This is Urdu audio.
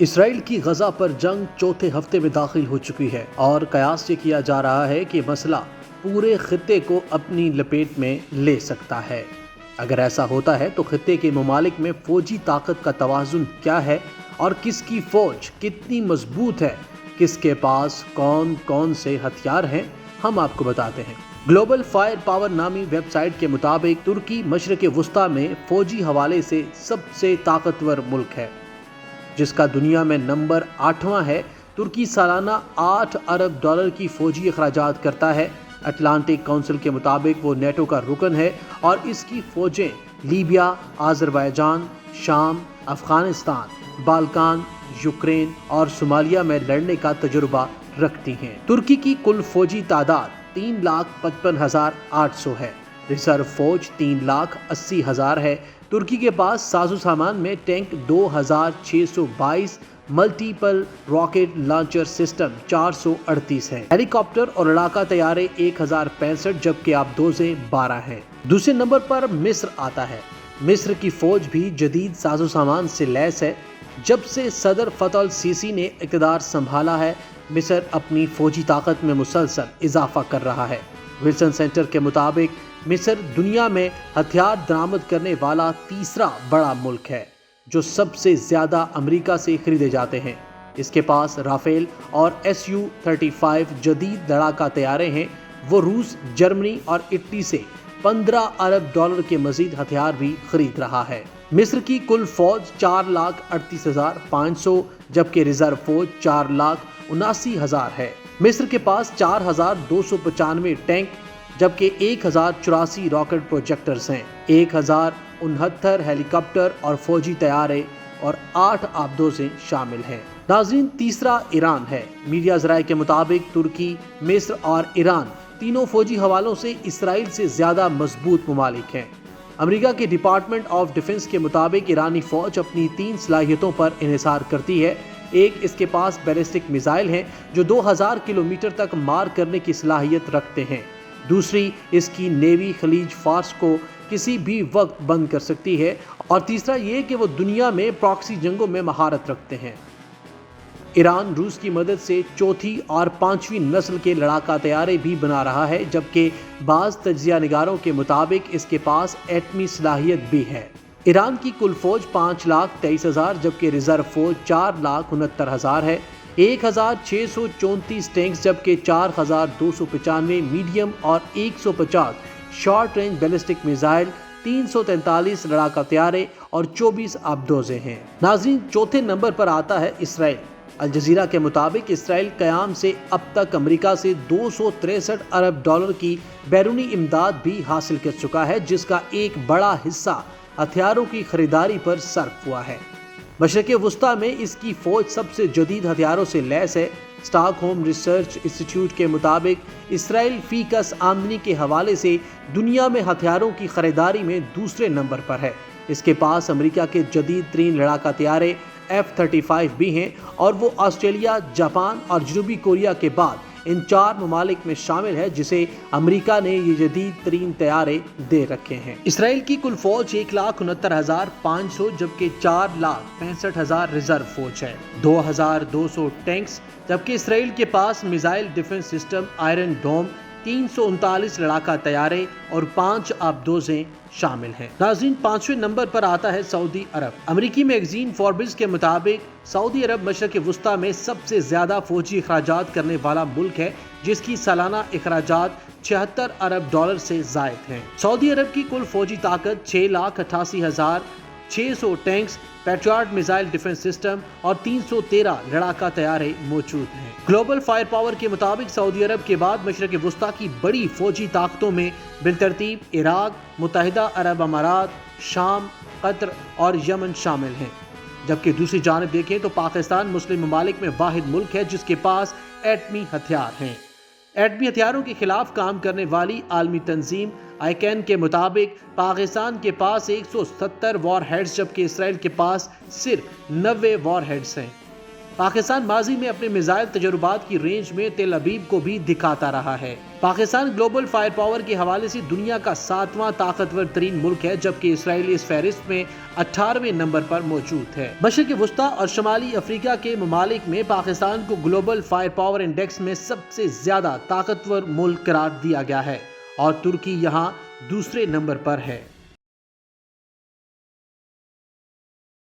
اسرائیل کی غزہ پر جنگ چوتھے ہفتے میں داخل ہو چکی ہے اور قیاس یہ کیا جا رہا ہے کہ مسئلہ پورے خطے کو اپنی لپیٹ میں لے سکتا ہے۔ اگر ایسا ہوتا ہے تو خطے کے ممالک میں فوجی طاقت کا توازن کیا ہے اور کس کی فوج کتنی مضبوط ہے، کس کے پاس کون کون سے ہتھیار ہیں، ہم آپ کو بتاتے ہیں۔ گلوبل فائر پاور نامی ویب سائٹ کے مطابق ترکی مشرق وسطیٰ میں فوجی حوالے سے سب سے طاقتور ملک ہے، جس کا دنیا میں نمبر 8واں ہے۔ ترکی سالانہ $8 ارب کی فوجی اخراجات کرتا ہے۔ اٹلانٹک کونسل کے مطابق وہ نیٹو کا رکن ہے اور اس کی فوجیں لیبیا، آذربائیجان، شام، افغانستان، بالکان، یوکرین اور صومالیہ میں لڑنے کا تجربہ رکھتی ہیں۔ ترکی کی کل فوجی تعداد 3,55,800 ہے۔ ریزرو فوج 3,80,000 ہے۔ ترکی کے پاس ساز و سامان میں tank 2,622، multiple rocket launcher system 438 ہے، ہیلی کاپٹر اور لڑاکا طیارے 1,065 جبکہ آبدوزیں 12 ہیں۔ دوسرے نمبر پر مصر آتا ہے۔ مصر کی فوج بھی جدید ساز و سامان سے لیس ہے۔ جب سے صدر فتح السیسی نے اقتدار سنبھالا ہے، مصر اپنی فوجی طاقت میں مسلسل اضافہ کر رہا ہے۔ ولسن سینٹر کے مطابق مصر دنیا میں ہتھیار درآمد کرنے والا تیسرا بڑا ملک ہے، جو سب سے زیادہ امریکہ سے خریدے جاتے ہیں۔ اس کے پاس رافیل اور Su-35 جدید لڑاکا طیارے ہیں۔ وہ روس، جرمنی اور اٹلی سے $15 ارب کے مزید ہتھیار بھی خرید رہا ہے۔ مصر کی کل فوج 4,38,500 جبکہ ریزرو فوج 4,79,000 ہے۔ مصر کے پاس 4,295 ٹینک جبکہ 1,084 راکٹ پروجیکٹرز ہیں، 1,069 ہیلی کاپٹر اور فوجی طیارے اور 8 آبدوزیں شامل ہیں۔ ناظرین، تیسرا ایران ہے۔ میڈیا ذرائع کے مطابق ترکی، مصر اور ایران تینوں فوجی حوالوں سے اسرائیل سے زیادہ مضبوط ممالک ہیں۔ امریکہ کے ڈپارٹمنٹ آف ڈیفنس کے مطابق ایرانی فوج اپنی 3 صلاحیتوں پر انحصار کرتی ہے۔ ایک، اس کے پاس بیلسٹک میزائل ہیں جو 2,000 کلومیٹر تک مار کرنے کی صلاحیت رکھتے ہیں۔ دوسری، اس کی نیوی خلیج فارس کو کسی بھی وقت بند کر سکتی ہے، اور تیسرا یہ کہ وہ دنیا میں پراکسی جنگوں میں مہارت رکھتے ہیں۔ ایران روس کی مدد سے چوتھی اور 5ویں نسل کے لڑاکا طیارے بھی بنا رہا ہے، جبکہ بعض تجزیہ نگاروں کے مطابق اس کے پاس ایٹمی صلاحیت بھی ہے۔ ایران کی کل فوج 5,23,000 جبکہ ریزرو فوج 4,69,000 ہے، 1,634 ٹینکس جبکہ 4,295 میڈیم اور 150 شارٹ رینج بیلسٹک میزائل، 343 لڑاکا طیارے اور 24 آبدوزیں ہیں۔ ناظرین، چوتھے نمبر پر آتا ہے اسرائیل۔ الجزیرہ کے مطابق اسرائیل قیام سے اب تک امریکہ سے $263 ارب کی بیرونی امداد بھی حاصل کر چکا ہے، جس کا ایک بڑا حصہ ہتھیاروں کی خریداری پر صرف ہوا ہے۔ مشرق وسطیٰ میں اس کی فوج سب سے جدید ہتھیاروں سے لیس ہے۔ اسٹاک ہوم ریسرچ انسٹی ٹیوٹ کے مطابق اسرائیل فی کس آمدنی کے حوالے سے دنیا میں ہتھیاروں کی خریداری میں دوسرے نمبر پر ہے۔ اس کے پاس امریکہ کے جدید ترین لڑاکا طیارے F-35 بھی ہیں، اور وہ آسٹریلیا، جاپان اور جنوبی کوریا کے بعد ان 4 ممالک میں شامل ہے جسے امریکہ نے یہ جدید ترین طیارے دے رکھے ہیں۔ اسرائیل کی کل فوج 1,69,500 جبکہ 4,65,000 ریزرو فوج ہے، 2,200 ٹینکس جبکہ اسرائیل کے پاس missile defence system Iron Dome, 339 لڑاکا طیارے اور 5 آبدوزیں شامل ہیں۔ ناظرین، 5ویں نمبر پر آتا ہے سعودی عرب۔ امریکی میگزین فوربس کے مطابق سعودی عرب مشرق وسطیٰ میں سب سے زیادہ فوجی اخراجات کرنے والا ملک ہے، جس کی سالانہ اخراجات $76 ارب سے زائد ہیں۔ سعودی عرب کی کل فوجی طاقت 6,88,600 tanks, patriot missile defence system اور 313 لڑاکا طیارے موجود ہیں۔ گلوبل فائر پاور کے مطابق سعودی عرب کے بعد مشرق وسطیٰ کی بڑی فوجی طاقتوں میں بالترتیب عراق، متحدہ عرب امارات، شام، قطر اور یمن شامل ہیں، جبکہ دوسری جانب دیکھیں تو پاکستان مسلم ممالک میں واحد ملک ہے جس کے پاس ایٹمی ہتھیار ہیں۔ ایٹمی ہتھیاروں کے خلاف کام کرنے والی عالمی تنظیم آئیکین کے مطابق پاکستان کے پاس 170 وار ہیڈز جبکہ اسرائیل کے پاس صرف 90 وار ہیڈز ہیں۔ پاکستان ماضی میں اپنے میزائل تجربات کی رینج میں تل ابیب کو بھی دکھاتا رہا ہے۔ پاکستان گلوبل فائر پاور کے حوالے سے دنیا کا 7واں طاقتور ترین ملک ہے، جبکہ اسرائیل اس فہرست میں 18ویں نمبر پر موجود ہے۔ مشرق وسطیٰ اور شمالی افریقہ کے ممالک میں پاکستان کو گلوبل فائر پاور انڈیکس میں سب سے زیادہ طاقتور ملک قرار دیا گیا ہے اور ترکی یہاں دوسرے نمبر پر ہے۔